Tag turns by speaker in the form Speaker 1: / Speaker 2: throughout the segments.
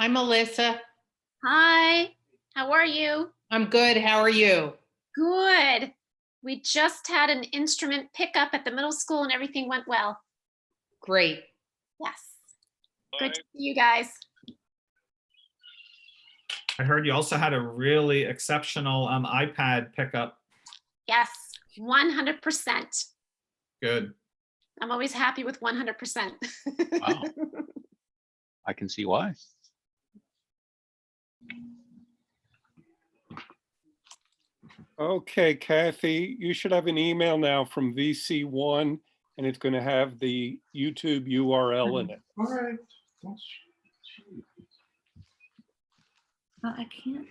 Speaker 1: Hi, Melissa.
Speaker 2: Hi, how are you?
Speaker 1: I'm good. How are you?
Speaker 2: Good. We just had an instrument pickup at the middle school and everything went well.
Speaker 1: Great.
Speaker 2: Yes. Good to see you guys.
Speaker 3: I heard you also had a really exceptional iPad pickup.
Speaker 2: Yes, 100%.
Speaker 3: Good.
Speaker 2: I'm always happy with 100%.
Speaker 4: Wow. I can see why.
Speaker 5: Okay, Kathy, you should have an email now from VC1 and it's going to have the YouTube URL in it.
Speaker 3: All right.
Speaker 6: I can't.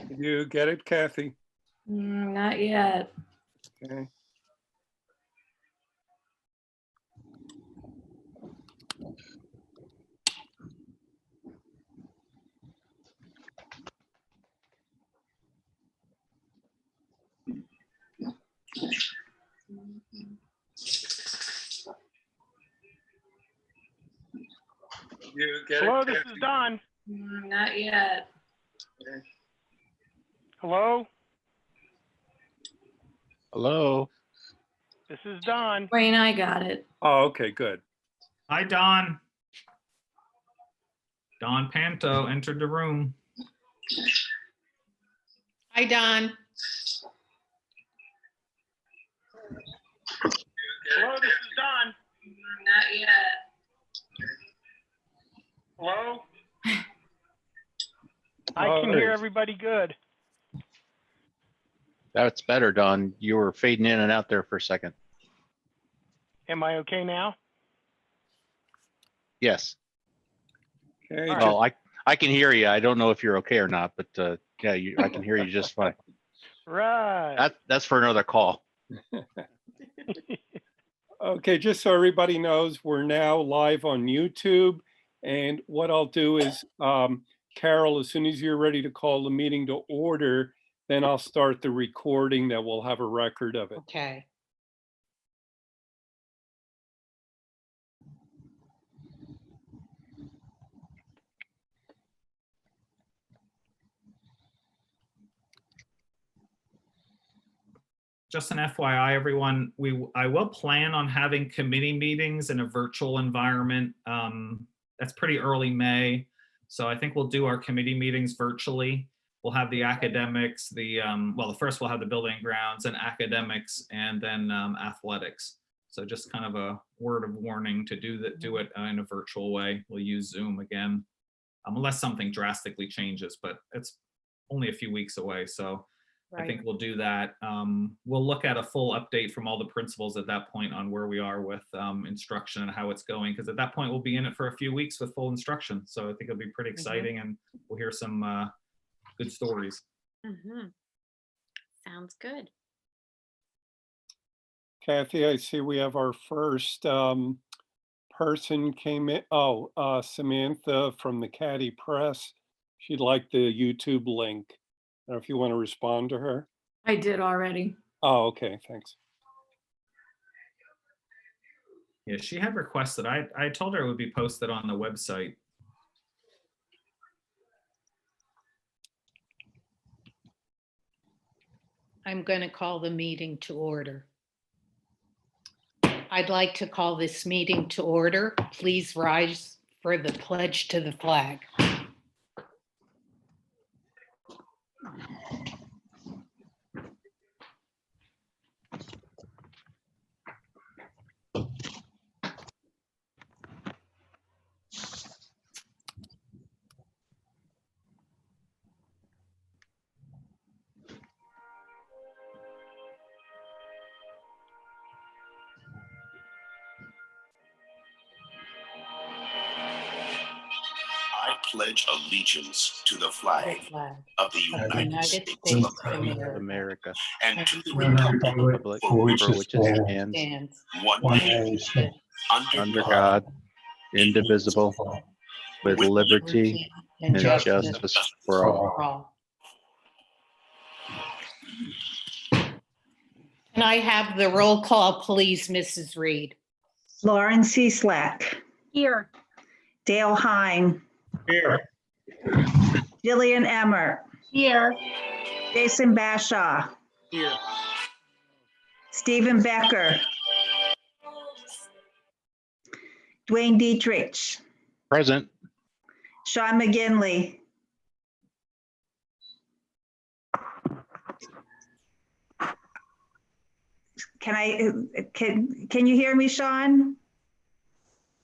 Speaker 5: Did you get it, Kathy?
Speaker 6: Not yet.
Speaker 5: Okay. You get
Speaker 7: Hello,
Speaker 5: it,
Speaker 7: this
Speaker 5: Kathy?
Speaker 7: is Don.
Speaker 6: Not yet.
Speaker 5: Okay.
Speaker 7: Hello,
Speaker 4: Hello.
Speaker 7: this is Don.
Speaker 6: Wayne, I got it.
Speaker 5: Oh, okay, good.
Speaker 3: Hi, Don. Don Panto entered the room.
Speaker 1: Hi, Don.
Speaker 7: Hello, this is Don.
Speaker 6: Not yet.
Speaker 7: Hello. I
Speaker 5: Oh,
Speaker 7: can
Speaker 5: there
Speaker 7: hear
Speaker 5: he is.
Speaker 7: everybody good.
Speaker 4: That's better, Don. You were fading in and out there for a second.
Speaker 7: Am I okay now?
Speaker 4: Yes.
Speaker 5: Okay,
Speaker 7: All right.
Speaker 4: Well, I can hear you. I don't know if you're okay or not, but yeah, I can hear you just fine.
Speaker 7: Right.
Speaker 4: That's for another call.
Speaker 5: Okay, just so everybody knows, we're now live on YouTube. And what I'll do is, Carol, as soon as you're ready to call the meeting to order, then I'll start the recording that we'll have a record of it.
Speaker 1: Okay.
Speaker 3: Just an FYI, everyone, I will plan on having committee meetings in a virtual environment. That's pretty early May. So I think we'll do our committee meetings virtually. We'll have the academics, well, first we'll have the building and grounds and academics and then athletics. So just kind of a word of warning to do it in a virtual way. We'll use Zoom again, unless something drastically changes, but it's only a few weeks away. So I think we'll do that. We'll look at a full update from all the principals at that point on where we are with instruction and how it's going. Because at that point, we'll be in it for a few weeks with full instruction. So I think it'll be pretty exciting and we'll hear some good stories.
Speaker 2: Sounds good.
Speaker 5: Kathy, I see we have our first person came in. Oh, Samantha from the Catty Press. She'd like the YouTube link. I don't know if you want to respond to her.
Speaker 6: I did already.
Speaker 5: Oh, okay, thanks.
Speaker 3: Yeah, she had requested. I told her it would be posted on the website.
Speaker 1: I'm going to call the meeting to order. I'd like to call this meeting to order. Please rise for the pledge to the flag.
Speaker 8: I pledge allegiance to the
Speaker 1: The
Speaker 8: flag
Speaker 1: flag
Speaker 8: of the
Speaker 1: of the
Speaker 8: United
Speaker 1: United
Speaker 8: States
Speaker 1: States
Speaker 8: of
Speaker 1: of
Speaker 8: America
Speaker 4: of
Speaker 1: America
Speaker 4: America,
Speaker 8: and to the
Speaker 9: Republic
Speaker 8: republic
Speaker 4: for
Speaker 8: for
Speaker 9: for
Speaker 8: which
Speaker 4: which it
Speaker 8: it
Speaker 4: stands,
Speaker 1: stands
Speaker 8: one
Speaker 9: one
Speaker 8: nation,
Speaker 9: nation,
Speaker 4: under
Speaker 8: under
Speaker 4: God,
Speaker 8: God,
Speaker 4: indivisible, with
Speaker 8: with
Speaker 4: liberty
Speaker 1: and
Speaker 4: and
Speaker 1: justice
Speaker 4: justice for all.
Speaker 1: for all. Can I have the roll call, please, Mrs. Reed?
Speaker 10: Lauren C. Slack,
Speaker 2: Here.
Speaker 10: Dale Hine,
Speaker 7: Here.
Speaker 10: Jillian Emmert,
Speaker 6: Here.
Speaker 10: Jason Bashaw,
Speaker 7: Here.
Speaker 10: Stephen Becker, Dwayne Dietrich,
Speaker 4: Present.
Speaker 10: Sean McGinley, can you hear me, Sean?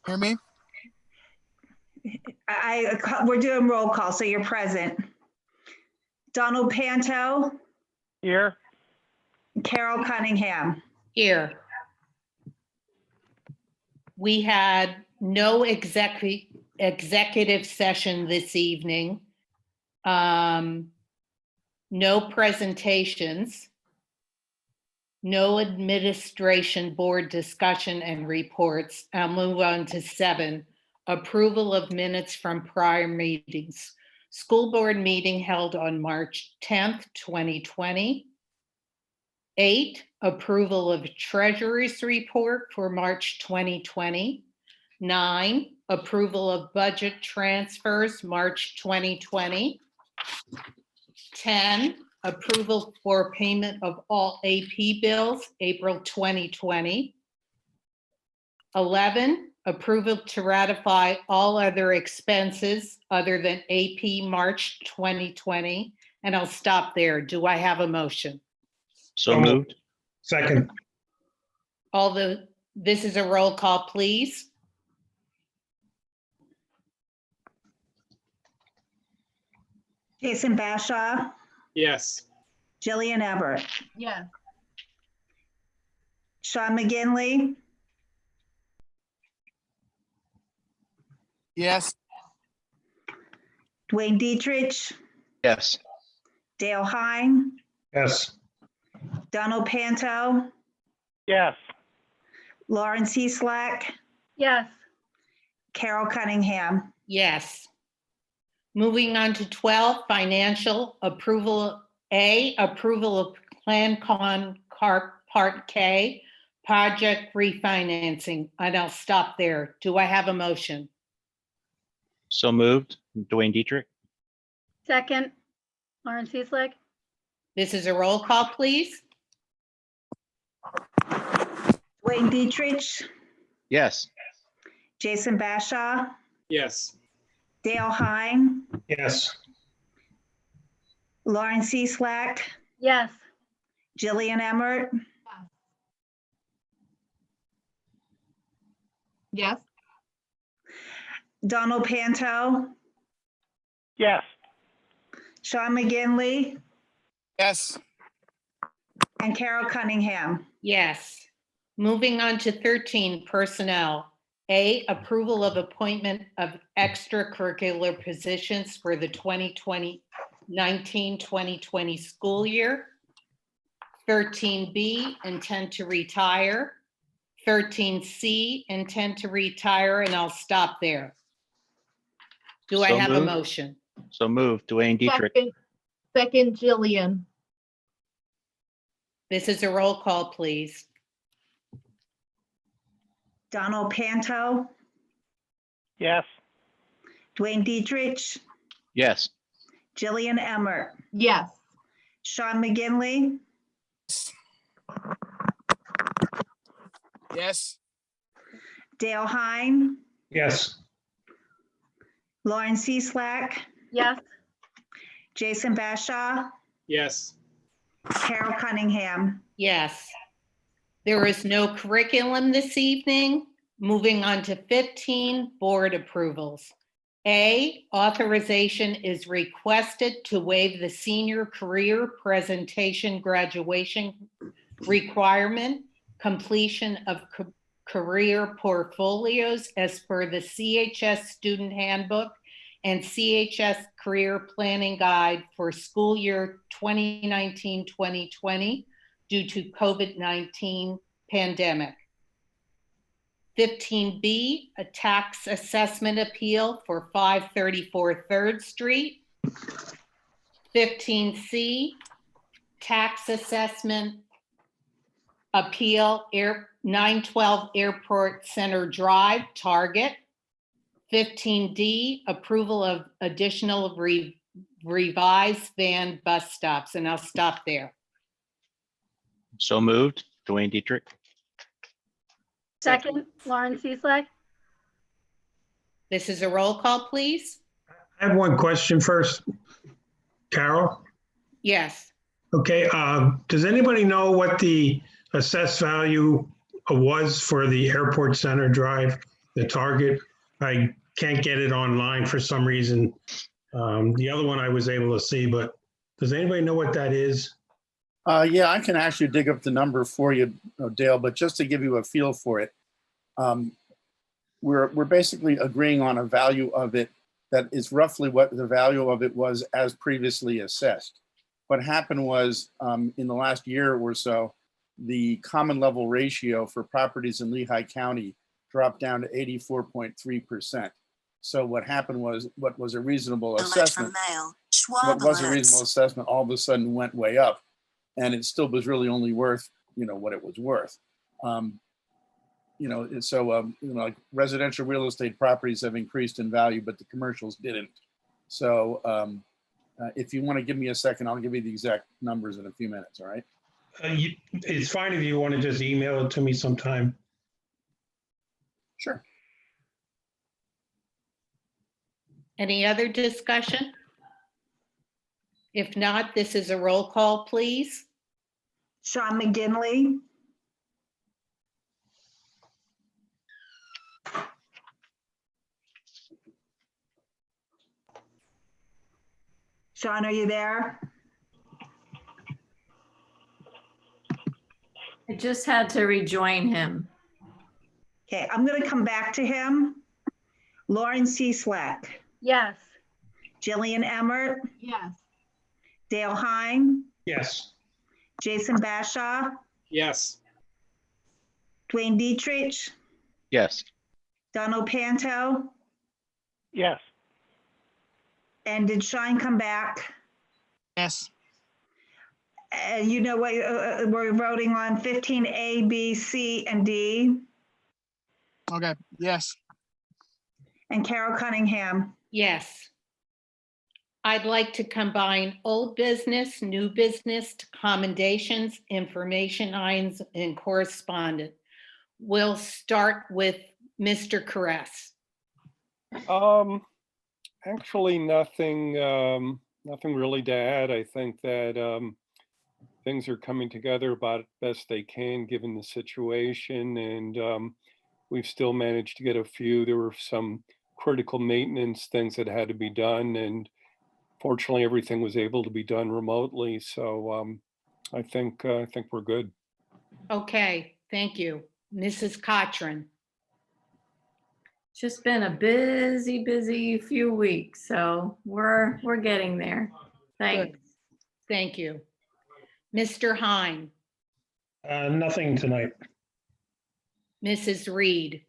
Speaker 11: Hear me?
Speaker 10: We're doing roll call, so you're present. Donald Panto,
Speaker 7: Here.
Speaker 10: Carol Cunningham.
Speaker 1: Here. We had no executive session this evening. No presentations. No administration board discussion and reports. I'll move on to 7, approval of minutes from prior meetings. School board meeting held on March 10th, 2020. 8, approval of treasurer's report for March 2020. 9, approval of budget transfers, March 2020. 10, approval for payment of all AP bills, April 2020. 11, approval to ratify all other expenses other than AP March 2020. And I'll stop there. Do I have a motion?
Speaker 4: So moved.
Speaker 7: Second.
Speaker 1: This is a roll call, please.
Speaker 10: Jason Bashaw,
Speaker 7: Yes.
Speaker 10: Jillian Emmert,
Speaker 6: Yes.
Speaker 10: Sean McGinley,
Speaker 11: Yes.
Speaker 10: Dwayne Dietrich,
Speaker 4: Yes.
Speaker 10: Dale Hine,
Speaker 7: Yes.
Speaker 10: Donald Panto,
Speaker 7: Yes.
Speaker 10: Lauren C. Slack,
Speaker 6: Yes.
Speaker 10: Carol Cunningham.
Speaker 1: Yes. Moving on to 12, financial approval. A, approval of Plan Con Part K, project refinancing. And I'll stop there. Do I have a motion?
Speaker 4: So moved. Dwayne Dietrich.
Speaker 6: Second, Lauren Cieslak.
Speaker 1: This is a roll call, please.
Speaker 10: Dwayne Dietrich,
Speaker 4: Yes.
Speaker 10: Jason Bashaw,
Speaker 7: Yes.
Speaker 10: Dale Hine,
Speaker 7: Yes.
Speaker 10: Lauren C. Slack,
Speaker 6: Yes.
Speaker 10: Jillian Emmert,
Speaker 6: Yes.
Speaker 10: Donald Panto,
Speaker 7: Yes.
Speaker 10: Sean McGinley,
Speaker 11: Yes.
Speaker 10: and Carol Cunningham.
Speaker 1: Yes. Moving on to 13, personnel. A, approval of appointment of extracurricular positions for the 2019-2020 school year. 13B, intend to retire. 13C, intend to retire, and I'll stop there. Do I
Speaker 4: So
Speaker 1: have a
Speaker 4: moved.
Speaker 1: motion?
Speaker 4: So moved. Dwayne Dietrich.
Speaker 6: Second, Jillian.
Speaker 1: This is a roll call, please.
Speaker 10: Donald Panto,
Speaker 7: Yes.
Speaker 10: Dwayne Dietrich,
Speaker 4: Yes.
Speaker 10: Jillian Emmert,
Speaker 6: Yes.
Speaker 10: Sean McGinley,
Speaker 11: Yes.
Speaker 10: Dale Hine,
Speaker 7: Yes.
Speaker 10: Lauren C. Slack,
Speaker 6: Yes.
Speaker 10: Jason Bashaw,
Speaker 7: Yes.
Speaker 10: Carol Cunningham.
Speaker 1: Yes. There is no curriculum this evening. Moving on to 15, board approvals. A, authorization is requested to waive the senior career presentation graduation requirement, completion of career portfolios as per the CHS student handbook and CHS Career Planning Guide for school year 2019-2020 due to COVID-19 pandemic. 15B, a tax assessment appeal for 534 3rd Street. 15C, tax assessment appeal 912 Airport Center Drive, Target. 15D, approval of additional revised van bus stops, and I'll stop there.
Speaker 4: So moved. Dwayne Dietrich.
Speaker 6: Second, Lauren Cieslak.
Speaker 1: This is a roll call, please.
Speaker 9: I have one question first. Carol?
Speaker 1: Yes.
Speaker 9: Okay, does anybody know what the assessed value was for the Airport Center Drive, the Target? I can't get it online for some reason. The other one I was able to see, but does anybody know what that is?
Speaker 12: Yeah, I can actually dig up the number for you, Dale, but just to give you a feel for it, we're basically agreeing on a value of it that is roughly what the value of it was as previously assessed. What happened was in the last year or so, the common level ratio for properties in Lehigh County dropped down to 84.3%. So what happened was what was a reasonable assessment, all of a sudden went way up, and it still was really only worth, what it was worth. Like residential real estate properties have increased in value, but the commercials didn't. So if you want to give me a second, I'll give you the exact numbers in a few minutes, all right?
Speaker 9: It's fine if you want to just email it to me sometime.
Speaker 12: Sure.
Speaker 1: Any other discussion? If not, this is a roll call, please.
Speaker 10: Sean McGinley, Sean, are you there?
Speaker 13: I just had to rejoin him.
Speaker 10: Okay, I'm going to come back to him. Lauren Cieslak,
Speaker 6: Yes.
Speaker 10: Jillian Emmert,
Speaker 6: Yes.
Speaker 10: Dale Hine,
Speaker 9: Yes.
Speaker 10: Jason Bashaw,
Speaker 7: Yes.
Speaker 10: Dwayne Dietrich,
Speaker 4: Yes.
Speaker 10: Donald Panto,
Speaker 7: Yes.
Speaker 10: and did Shine come back?
Speaker 11: Yes.
Speaker 10: And you know what, we're voting on 15A, B, C, and D,
Speaker 11: Okay. Yes.
Speaker 10: and Carol Cunningham.
Speaker 1: Yes. I'd like to combine old business, new business, commendations, information items, and correspondence. We'll start with Mr. Caress.
Speaker 5: Actually, nothing really to add. I think that things are coming together about best they can given the situation, and we've still managed to get a few. There were some critical maintenance things that had to be done, and fortunately, everything was able to be done remotely. So I think we're good.
Speaker 1: Okay, thank you. Mrs. Cochran.
Speaker 13: Just been a busy few weeks, so we're getting there. Thanks.
Speaker 1: Good. Thank you. Mr. Hine.
Speaker 9: Nothing tonight.
Speaker 1: Mrs. Reed.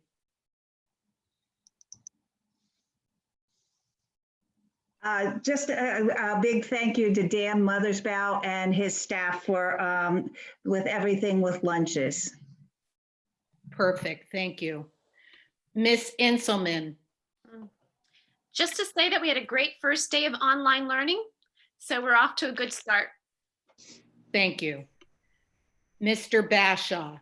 Speaker 10: Just a big thank you to Dan Mothersbaugh and his staff for with everything with lunches.
Speaker 1: Perfect, thank you. Miss Inselman.
Speaker 2: Just to say that we had a great first day of online learning, so we're off to a good start.
Speaker 1: Thank you. Mr. Bashaw.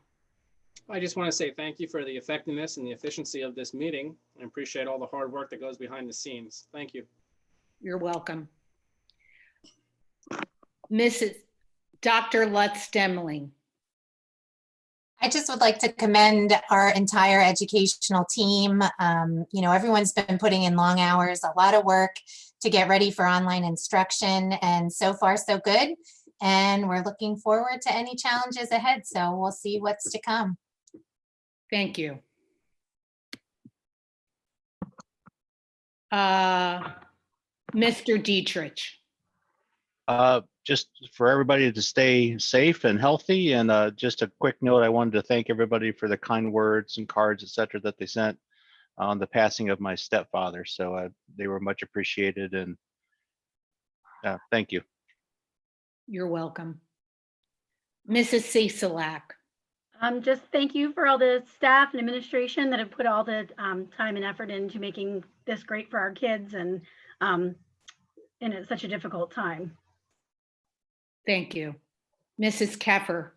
Speaker 7: I just want to say thank you for the effectiveness and the efficiency of this meeting. I appreciate all the hard work that goes behind the scenes. Thank you.
Speaker 1: You're welcome. Mrs. Dr. Lutz Demling.
Speaker 14: I just would like to commend our entire educational team. Everyone's been putting in long hours, a lot of work to get ready for online instruction, and so far so good. And we're looking forward to any challenges ahead. So we'll see what's to come.
Speaker 1: Thank you. Mr. Dietrich.
Speaker 4: Just for everybody to stay safe and healthy. And just a quick note, I wanted to thank everybody for the kind words and cards, et cetera, that they sent on the passing of my stepfather. So they were much appreciated, and thank you.
Speaker 1: You're welcome. Mrs. Cecilak.
Speaker 6: Just thank you for all the staff and administration that have put all the time and effort into making this great for our kids, and in such a difficult time.
Speaker 1: Thank you. Mrs. Keffer.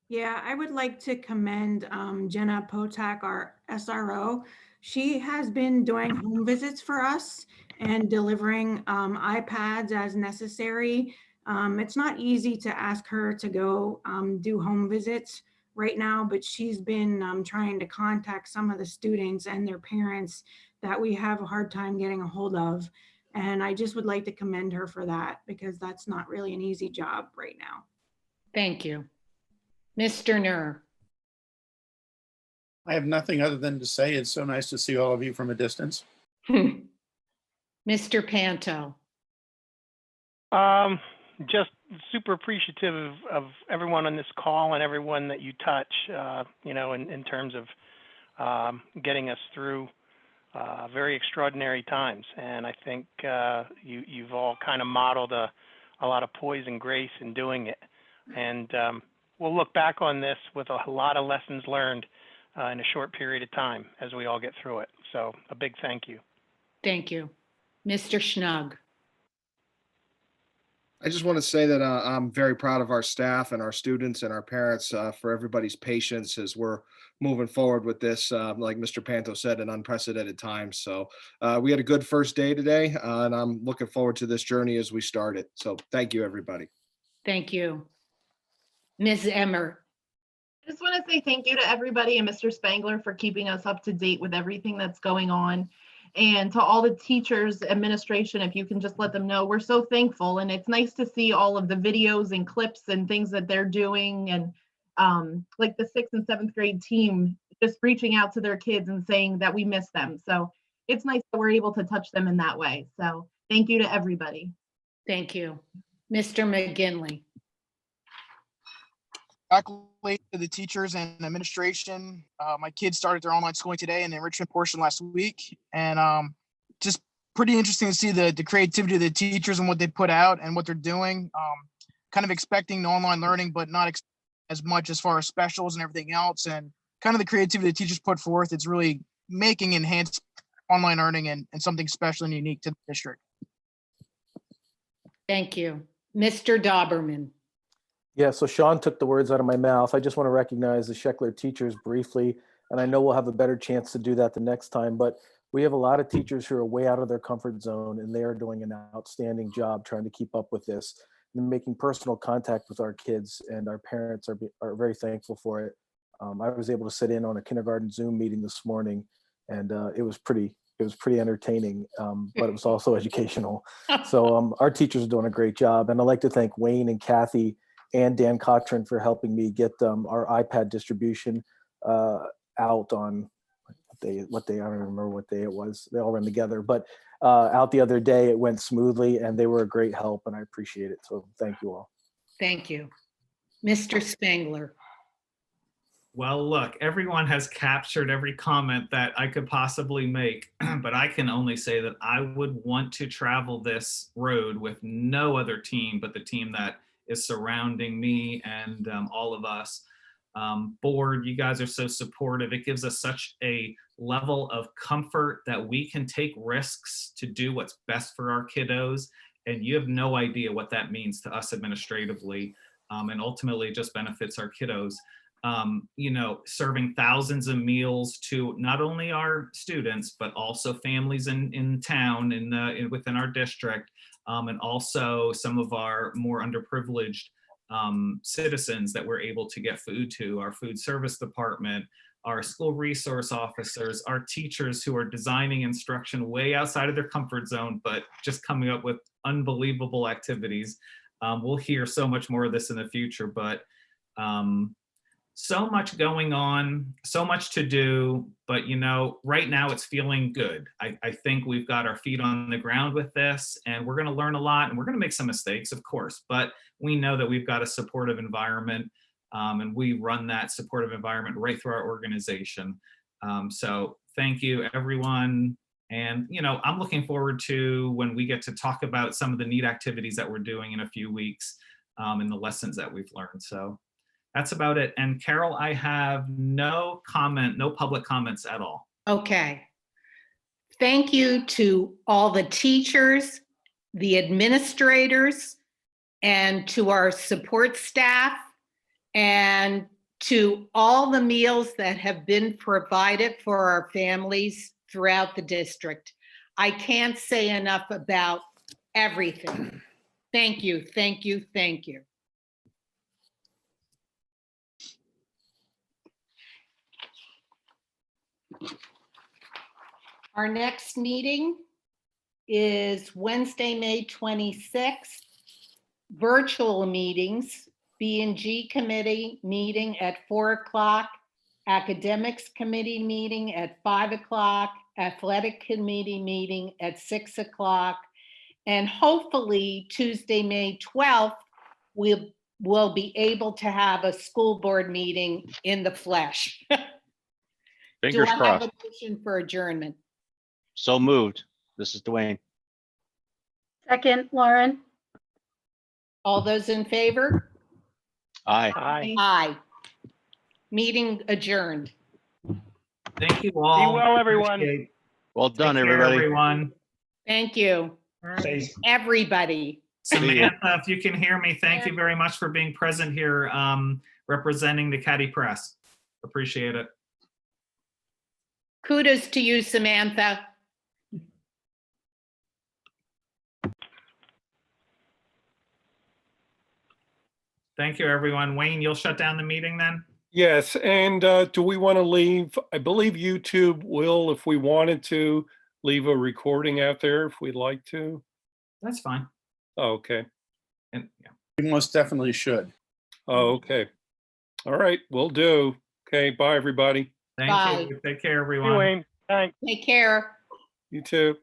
Speaker 15: Yeah, I would like to commend Jenna Potak, our SRO. She has been doing home visits for us and delivering iPads as necessary. It's not easy to ask her to go do home visits right now, but she's been trying to contact some of the students and their parents that we have a hard time getting a hold of. And I just would like to commend her for that, because that's not really an easy job right now. Thank you.
Speaker 1: Mr. Nur.
Speaker 12: I have nothing other than to say it's so nice to see all of you from a distance.
Speaker 1: Mr. Panto.
Speaker 16: Just super appreciative of everyone on this call and everyone that you touch, in terms of getting us through very extraordinary times. And I think you've all kind of modeled a lot of poise and grace in doing it. And we'll look back on this with a lot of lessons learned in a short period of time as we all get through it. So a big thank you.
Speaker 1: Thank you. Mr. Schnug.
Speaker 17: I just want to say that I'm very proud of our staff and our students and our parents for everybody's patience as we're moving forward with this, like Mr. Panto said, in unprecedented times. So we had a good first day today, and I'm looking forward to this journey as we start it. So thank you, everybody.
Speaker 1: Thank you. Ms. Emmer.
Speaker 18: I just want to say thank you to everybody and Mr. Spangler for keeping us up to date with everything that's going on. And to all the teachers, administration, if you can just let them know, we're so thankful. And it's nice to see all of the videos and clips and things that they're doing. And like the 6th and 7th grade team, just reaching out to their kids and saying that we miss them. So it's nice that we're able to touch them in that way. So thank you to everybody.
Speaker 1: Thank you. Mr. McGinley.
Speaker 11: Accolade to the teachers and administration. My kids started their online schooling today in the enrichment portion last week, and just pretty interesting to see the creativity of the teachers and what they put out and what they're doing. Kind of expecting the online learning, but not as much as far as specials and everything else, and kind of the creativity the teachers put forth. It's really making enhanced online learning and something special and unique to the district.
Speaker 1: Thank you. Mr. Dauberman.
Speaker 19: Yeah, so Sean took the words out of my mouth. I just want to recognize the Scheckler teachers briefly, and I know we'll have a better chance to do that the next time, but we have a lot of teachers who are way out of their comfort zone, and they are doing an outstanding job trying to keep up with this and making personal contact with our kids, and our parents are very thankful for it. I was able to sit in on a kindergarten Zoom meeting this morning, and it was pretty entertaining, but it was also educational. So our teachers are doing a great job, and I'd like to thank Wayne and Catty and Dan Cochran for helping me get our iPad distribution out on what day, I don't remember what day it was. They all ran together, but out the other day, it went smoothly and they were a great help, and I appreciate it. So thank you all.
Speaker 1: Thank you. Mr. Spangler.
Speaker 3: Well, look, everyone has captured every comment that I could possibly make, but I can only say that I would want to travel this road with no other team but the team that is surrounding me and all of us. Board, you guys are so supportive. It gives us such a level of comfort that we can take risks to do what's best for our kiddos. And you have no idea what that means to us administratively. And ultimately it just benefits our kiddos. Serving thousands of meals to not only our students, but also families in town within our district. And also some of our more underprivileged citizens that we're able to get food to, our food service department, our school resource officers, our teachers who are designing instruction way outside of their comfort zone, but just coming up with unbelievable activities. We'll hear so much more of this in the future, but so much going on, so much to do, but you know, right now it's feeling good. I think we've got our feet on the ground with this, and we're going to learn a lot, and we're going to make some mistakes, of course, but we know that we've got a supportive environment, and we run that supportive environment right through our organization. So thank you, everyone. And, you know, I'm looking forward to when we get to talk about some of the neat activities that we're doing in a few weeks, and the lessons that we've learned. So that's about it. And Carol, I have no comment, no public comments at all.
Speaker 1: Okay. Thank you to all the teachers, the administrators, and to our support staff, and to all the meals that have been provided for our families throughout the district. I can't say enough about everything. Thank you, thank you, thank you. Our next meeting is Wednesday, May 26th. Virtual meetings, B&G committee meeting at 4 o'clock, academics committee meeting at 5 o'clock, athletic committee meeting at 6 o'clock, and hopefully Tuesday, May 12th, we'll be able to have a school board meeting in the flesh.
Speaker 4: Fingers
Speaker 1: Do I have
Speaker 4: crossed.
Speaker 1: a motion for adjournment?
Speaker 4: So moved. This is Dwayne.
Speaker 6: Second, Lauren.
Speaker 1: All those in favor?
Speaker 4: Aye.
Speaker 16: Aye.
Speaker 1: Aye. Meeting adjourned.
Speaker 3: Thank you all.
Speaker 16: Be well, everyone.
Speaker 3: Appreciate-
Speaker 4: Well done,
Speaker 3: Take care,
Speaker 4: everybody.
Speaker 3: everyone.
Speaker 1: Thank you, everybody.
Speaker 3: Samantha, if you can hear me, thank you very much for being present here, representing the Catty Press. Appreciate it.
Speaker 1: Kudos to you, Samantha.
Speaker 3: Thank you, everyone. Wayne, you'll shut down the meeting then?
Speaker 5: Yes, and do we want to leave, I believe YouTube will, if we wanted to, leave a recording out there if we'd like to.
Speaker 3: That's fine.
Speaker 5: Oh, okay.
Speaker 3: And yeah.
Speaker 12: We most definitely should.
Speaker 5: Oh, okay. All right, will do. Okay, bye, everybody.
Speaker 3: Thank
Speaker 1: Bye.
Speaker 3: you. Take care,
Speaker 16: Hey,
Speaker 3: everyone.
Speaker 16: Wayne. Thanks.
Speaker 1: Take care.
Speaker 5: You too.